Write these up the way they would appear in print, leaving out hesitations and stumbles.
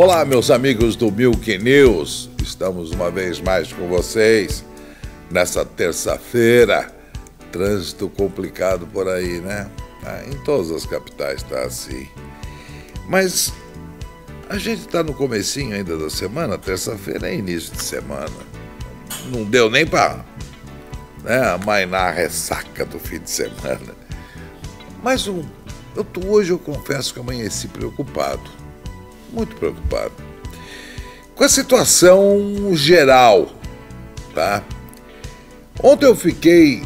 Olá, meus amigos do Milk News, estamos uma vez mais com vocês nessa terça-feira. Trânsito complicado por aí, né? Em todas as capitais está assim. Mas a gente está no comecinho ainda da semana, terça-feira é início de semana. Não deu nem para amainar a ressaca do fim de semana. Mas hoje eu confesso que amanheci preocupado, muito preocupado, com a situação geral, tá? Ontem eu fiquei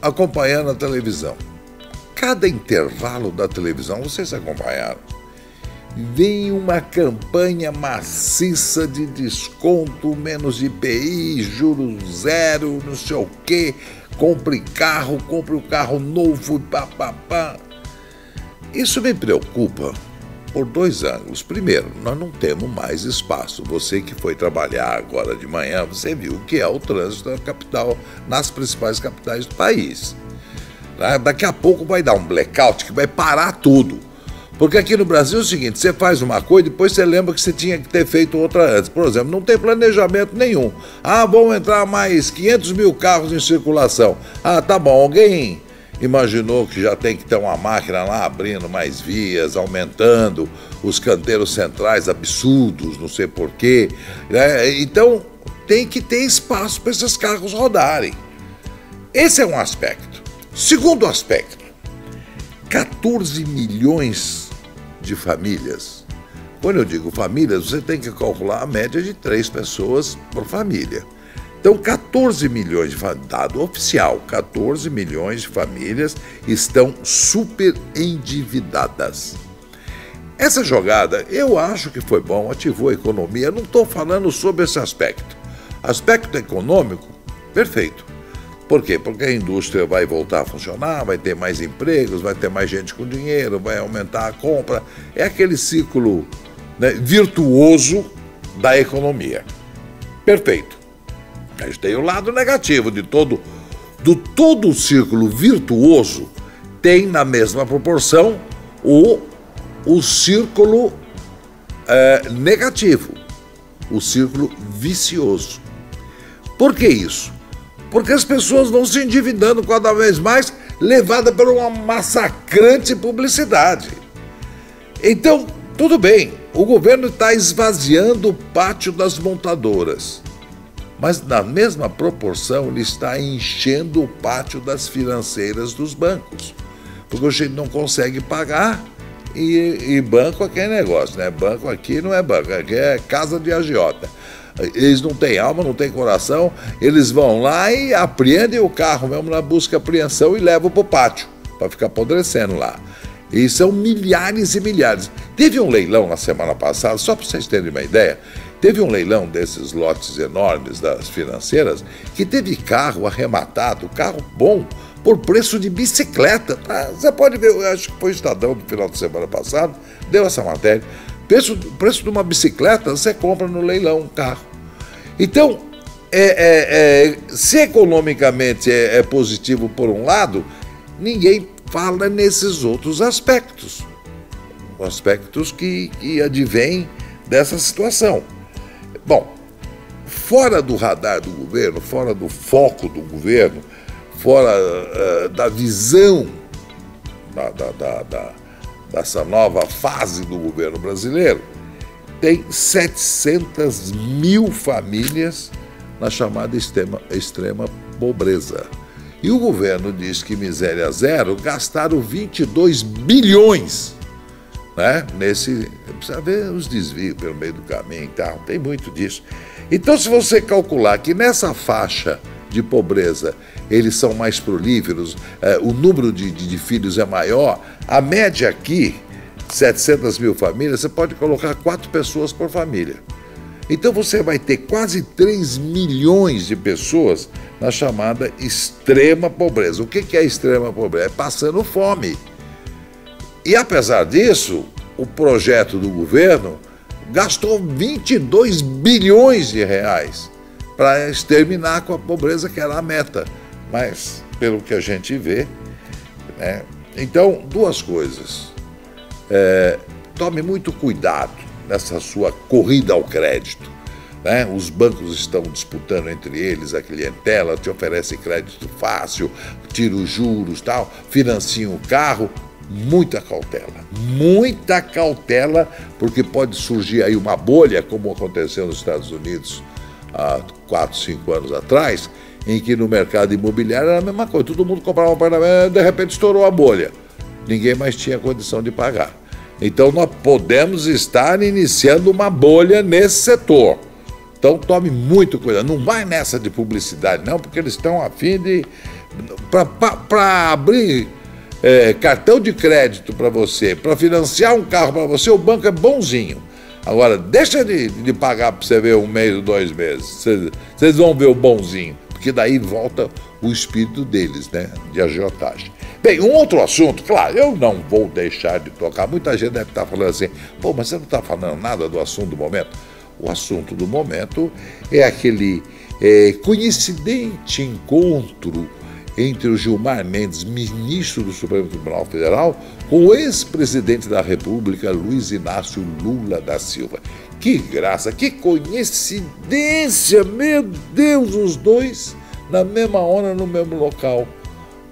acompanhando a televisão. Cada intervalo da televisão, vocês acompanharam, vem uma campanha maciça de desconto, menos IPI, juros zero, não sei o quê, compre o carro novo, papapá. Isso me preocupa por 2 ângulos. Primeiro, nós não temos mais espaço. Você que foi trabalhar agora de manhã, você viu o que é o trânsito na capital, nas principais capitais do país. Daqui a pouco vai dar um blackout que vai parar tudo. Porque aqui no Brasil é o seguinte, você faz uma coisa e depois você lembra que você tinha que ter feito outra antes. Por exemplo, não tem planejamento nenhum. Vão entrar mais 500 mil carros em circulação. Tá bom, alguém imaginou que já tem que ter uma máquina lá abrindo mais vias, aumentando os canteiros centrais absurdos, não sei porquê. Então, tem que ter espaço para esses carros rodarem. Esse é um aspecto. Segundo aspecto, 14 milhões de famílias. Quando eu digo famílias, você tem que calcular a média de 3 pessoas por família. Então, 14 milhões de famílias, dado oficial, 14 milhões de famílias estão super endividadas. Essa jogada, eu acho que foi bom, ativou a economia. Não estou falando sobre esse aspecto. Aspecto econômico, perfeito. Por quê? Porque a indústria vai voltar a funcionar, vai ter mais empregos, vai ter mais gente com dinheiro, vai aumentar a compra. É aquele ciclo virtuoso da economia. Perfeito. A gente tem o lado negativo de todo o círculo virtuoso, tem na mesma proporção o círculo negativo, o círculo vicioso. Por que isso? Porque as pessoas vão se endividando cada vez mais, levada por uma massacrante publicidade. Então, tudo bem, o governo está esvaziando o pátio das montadoras, mas na mesma proporção ele está enchendo o pátio das financeiras dos bancos, porque a gente não consegue pagar e banco aqui é negócio, né? Banco aqui não é banco, aqui é casa de agiota. Eles não têm alma, não têm coração, eles vão lá e apreendem o carro mesmo na busca e apreensão e levam para o pátio, para ficar apodrecendo lá. E são milhares e milhares. Teve um leilão na semana passada, só para vocês terem uma ideia, teve um leilão desses lotes enormes das financeiras, que teve carro arrematado, carro bom, por preço de bicicleta. Você pode ver, eu acho que foi o Estadão do final de semana passado, deu essa matéria. Preço de uma bicicleta você compra no leilão um carro. Então, se economicamente é positivo por um lado, ninguém fala nesses outros aspectos. Aspectos que advêm dessa situação. Bom, fora do radar do governo, fora do foco do governo, fora da visão dessa nova fase do governo brasileiro, tem 700 mil famílias na chamada extrema pobreza. E o governo diz que miséria zero, gastaram 22 bilhões, precisa ver os desvios pelo meio do caminho e tal, tem muito disso. Então, se você calcular que nessa faixa de pobreza eles são mais prolíferos, o número de filhos é maior, a média aqui, 700 mil famílias, você pode colocar 4 pessoas por família. Então você vai ter quase 3 milhões de pessoas na chamada extrema pobreza. O que é extrema pobreza? É passando fome. E apesar disso, o projeto do governo gastou 22 bilhões de reais para exterminar com a pobreza, que era a meta. Mas, pelo que a gente vê, Então, 2 coisas. Tome muito cuidado nessa sua corrida ao crédito, né? Os bancos estão disputando entre eles a clientela, te oferece crédito fácil, tira os juros, tal, financia o carro. Muita cautela, porque pode surgir aí uma bolha, como aconteceu nos Estados Unidos há 4, 5 anos atrás, em que no mercado imobiliário era a mesma coisa, todo mundo comprava um apartamento, de repente estourou a bolha, ninguém mais tinha condição de pagar. Então nós podemos estar iniciando uma bolha nesse setor. Então tome muito cuidado, não vai nessa de publicidade não, porque eles estão a fim de... Para abrir cartão de crédito para você, para financiar um carro para você, o banco é bonzinho. Agora, deixa de pagar para você ver 1 mês ou 2 meses, vocês vão ver o bonzinho, porque daí volta o espírito deles, né, de agiotagem. Bem, um outro assunto, claro, eu não vou deixar de tocar, muita gente deve estar falando assim, pô, mas você não está falando nada do assunto do momento? O assunto do momento é aquele coincidente encontro entre o Gilmar Mendes, ministro do Supremo Tribunal Federal, com o ex-presidente da República, Luiz Inácio Lula da Silva. Que graça, que coincidência, meu Deus, os dois na mesma hora, no mesmo local.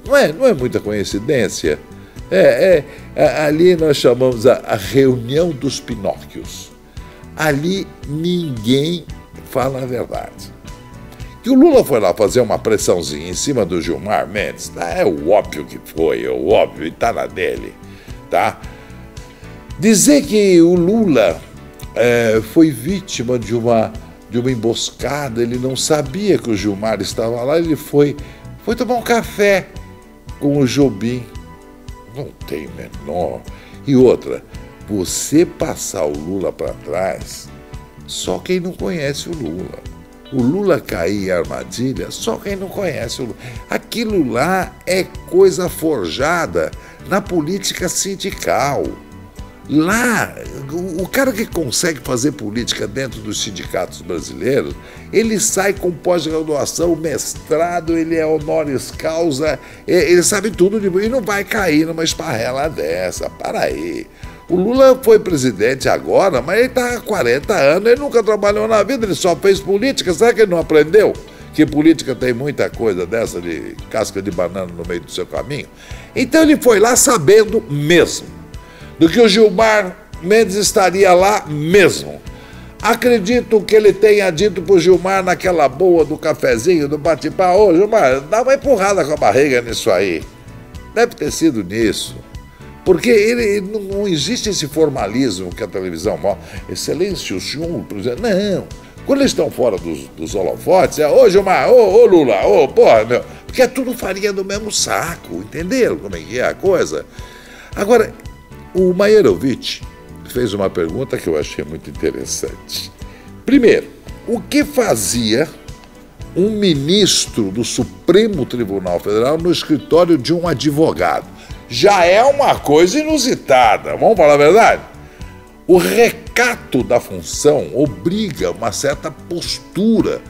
Não é muita coincidência? Ali nós chamamos a reunião dos Pinóquios. Ali ninguém fala a verdade. Que o Lula foi lá fazer uma pressãozinha em cima do Gilmar Mendes, é o óbvio que foi, é o óbvio, e tá na dele, tá? Dizer que o Lula foi vítima de uma emboscada, ele não sabia que o Gilmar estava lá, ele foi tomar um café com o Jobim. Não tem menor. E outra, você passar o Lula para trás, só quem não conhece o Lula. O Lula cair em armadilha, só quem não conhece o Lula. Aquilo lá é coisa forjada na política sindical. Lá, o cara que consegue fazer política dentro dos sindicatos brasileiros, ele sai com pós-graduação, mestrado, ele é honoris causa, ele sabe tudo de e não vai cair numa esparrela dessa. Para aí. O Lula foi presidente agora, mas ele está há 40 anos, ele nunca trabalhou na vida, ele só fez política. Será que ele não aprendeu que política tem muita coisa dessa de casca de banana no meio do seu caminho? Então ele foi lá sabendo mesmo do que o Gilmar Mendes estaria lá mesmo. Acredito que ele tenha dito para o Gilmar naquela boa do cafezinho, do bate-papo, ô Gilmar, dá uma empurrada com a barriga nisso aí. Deve ter sido nisso. Porque ele não existe esse formalismo que a televisão mostra. Excelência, o senhor, presidente. Não. Quando eles estão fora dos holofotes, ô Gilmar, ô Lula, ô porra, meu. Porque é tudo farinha do mesmo saco, entenderam como é que é a coisa? Agora, o Maierovitch fez uma pergunta que eu achei muito interessante. Primeiro, o que fazia um ministro do Supremo Tribunal Federal no escritório de um advogado? Já é uma coisa inusitada, vamos falar a verdade? O recato da função obriga uma certa postura,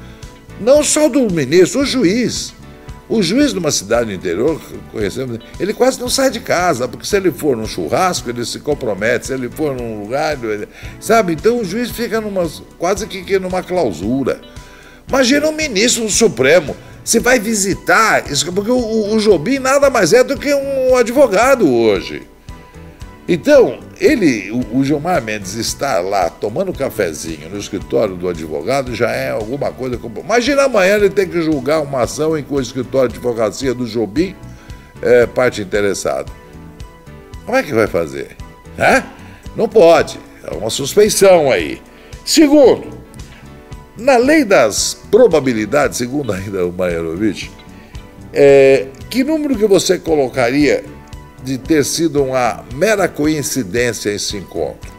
não só do ministro, o juiz. O juiz de uma cidade do interior, conhecemos, ele quase não sai de casa, porque se ele for num churrasco, ele se compromete, se ele for num lugar, sabe? Então o juiz fica quase que numa clausura. Imagina um ministro do Supremo. Você vai visitar, porque o Jobim nada mais é do que um advogado hoje. Então, o Gilmar Mendes estar lá tomando cafezinho no escritório do advogado já é alguma coisa. Imagina amanhã ele ter que julgar uma ação em que o escritório de advocacia do Jobim é parte interessada. Como é que vai fazer? Não pode, é uma suspeição aí. Segundo, na lei das probabilidades, segundo ainda o Maierovitch, que número que você colocaria de ter sido uma mera coincidência esse encontro?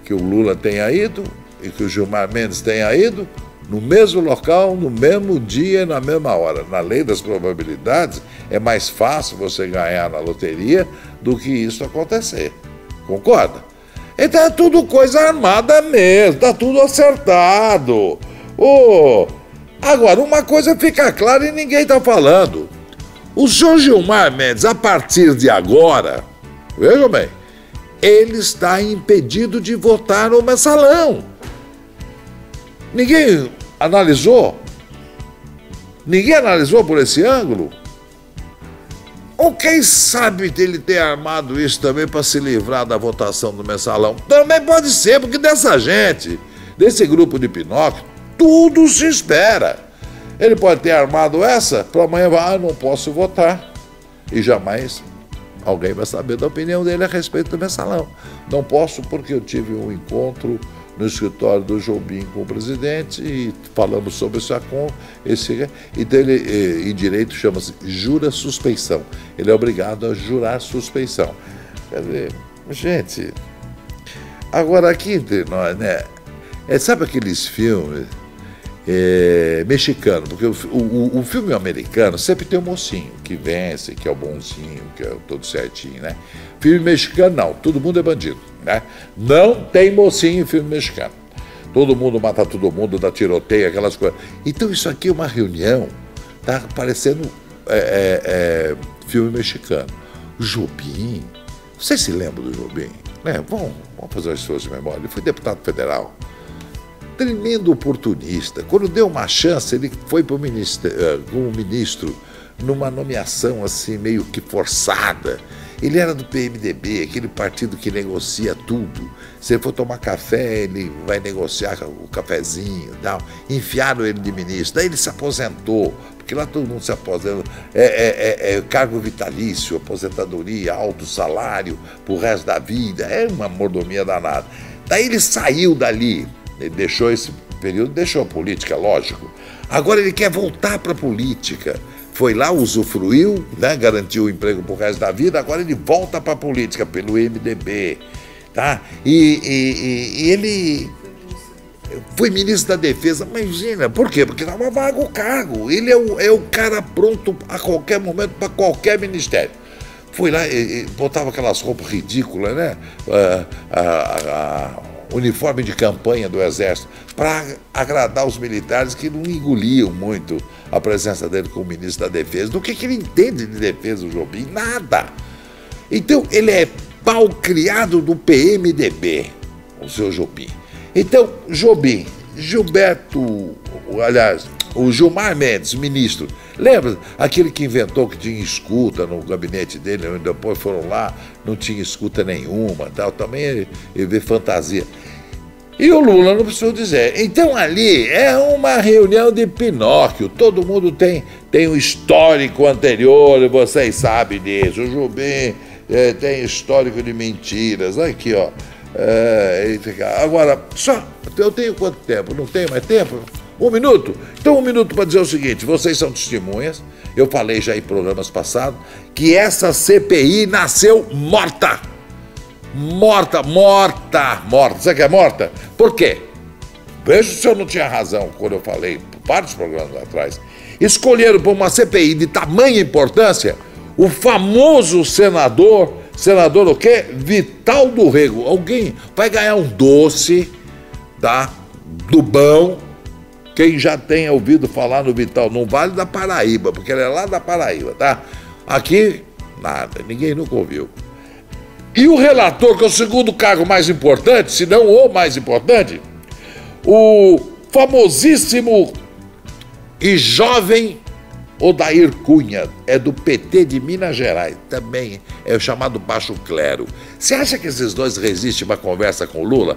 Que o Lula tenha ido e que o Gilmar Mendes tenha ido no mesmo local, no mesmo dia, na mesma hora. Na lei das probabilidades, é mais fácil você ganhar na loteria do que isso acontecer. Concorda? Então é tudo coisa armada mesmo, tá tudo acertado. Agora, uma coisa fica clara e ninguém tá falando. O senhor Gilmar Mendes, a partir de agora, vejam bem, ele está impedido de votar no mensalão. Ninguém analisou? Ninguém analisou por esse ângulo? Ou quem sabe dele ter armado isso também para se livrar da votação do mensalão? Também pode ser, porque dessa gente, desse grupo de Pinóquio, tudo se espera. Ele pode ter armado essa para amanhã falar, não posso votar. E jamais alguém vai saber da opinião dele a respeito do mensalão. Não posso porque eu tive um encontro no escritório do Jobim com o presidente e falamos sobre então ele, em direito, chama-se jura-suspeição. Ele é obrigado a jurar suspeição. Quer dizer, gente, agora aqui entre nós, né? Sabe aqueles filmes mexicanos? Porque o filme americano sempre tem um mocinho que vence, que é o bonzinho, que é todo certinho, né? Filme mexicano não, todo mundo é bandido, né? Não tem mocinho em filme mexicano. Todo mundo mata todo mundo, dá tiroteio, aquelas coisas. Então isso aqui é uma reunião, tá parecendo filme mexicano. O Jobim, vocês se lembram do Jobim? Né? Vamos fazer um esforço de memória. Ele foi deputado federal. Tremendo oportunista. Quando deu uma chance, ele foi para o ministério, como ministro, numa nomeação assim, meio que forçada. Ele era do PMDB, aquele partido que negocia tudo. Se ele for tomar café, ele vai negociar o cafezinho e tal. Enfiaram ele de ministro. Daí ele se aposentou, porque lá todo mundo se aposenta. Cargo vitalício, aposentadoria, alto salário pro resto da vida. É uma mordomia danada. Daí ele saiu dali. Ele deixou esse período, deixou a política, lógico. Agora ele quer voltar para a política. Foi lá, usufruiu, né, garantiu o emprego pro resto da vida, agora ele volta para a política pelo MDB. Tá? E ele foi ministro da Defesa. Imagina, por quê? Porque estava vago o cargo. Ele é o cara pronto a qualquer momento para qualquer ministério. Foi lá, botava aquelas roupas ridículas, né? Uniforme de campanha do Exército, para agradar os militares que não engoliam muito a presença dele como ministro da Defesa. Do que ele entende de defesa, o Jobim? Nada. Então, ele é pau criado do PMDB, o seu Jobim. Então, Jobim, o Gilmar Mendes, ministro, lembra aquele que inventou que tinha escuta no gabinete dele, depois foram lá, não tinha escuta nenhuma, tal, também ele vê fantasia. E o Lula não precisou dizer. Então ali é uma reunião de Pinóquio, todo mundo tem um histórico anterior, e vocês sabem disso. O Jobim tem histórico de mentiras, aqui ó. Agora, eu tenho quanto tempo? Não tenho mais tempo? 1 minuto? Então 1 minuto para dizer o seguinte, vocês são testemunhas, eu falei já em programas passados, que essa CPI nasceu morta. Morta. Sabe que é morta? Por quê? Veja se eu não tinha razão quando eu falei, vários programas atrás. Escolheram para uma CPI de tamanha importância o famoso senador o quê? Vital do Rego. Alguém vai ganhar um doce, tá? Do bom. Quem já tenha ouvido falar no Vital, no Vale da Paraíba, porque ele é lá da Paraíba, tá? Aqui, nada, ninguém nunca ouviu. E o relator, que é o segundo cargo mais importante, se não o mais importante, o famosíssimo e jovem Odair Cunha, é do PT de Minas Gerais, também é o chamado baixo clero. Você acha que esses dois resistem a uma conversa com o Lula?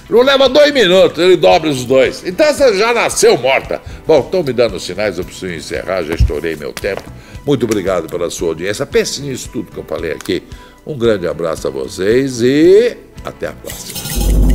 Não leva 2 minutos, ele dobra os dois. Então você já nasceu morta. Bom, estão me dando sinais, eu preciso encerrar, já estourei meu tempo. Muito obrigado pela sua audiência. Pense nisso tudo que eu falei aqui. Um grande abraço a vocês e até a próxima.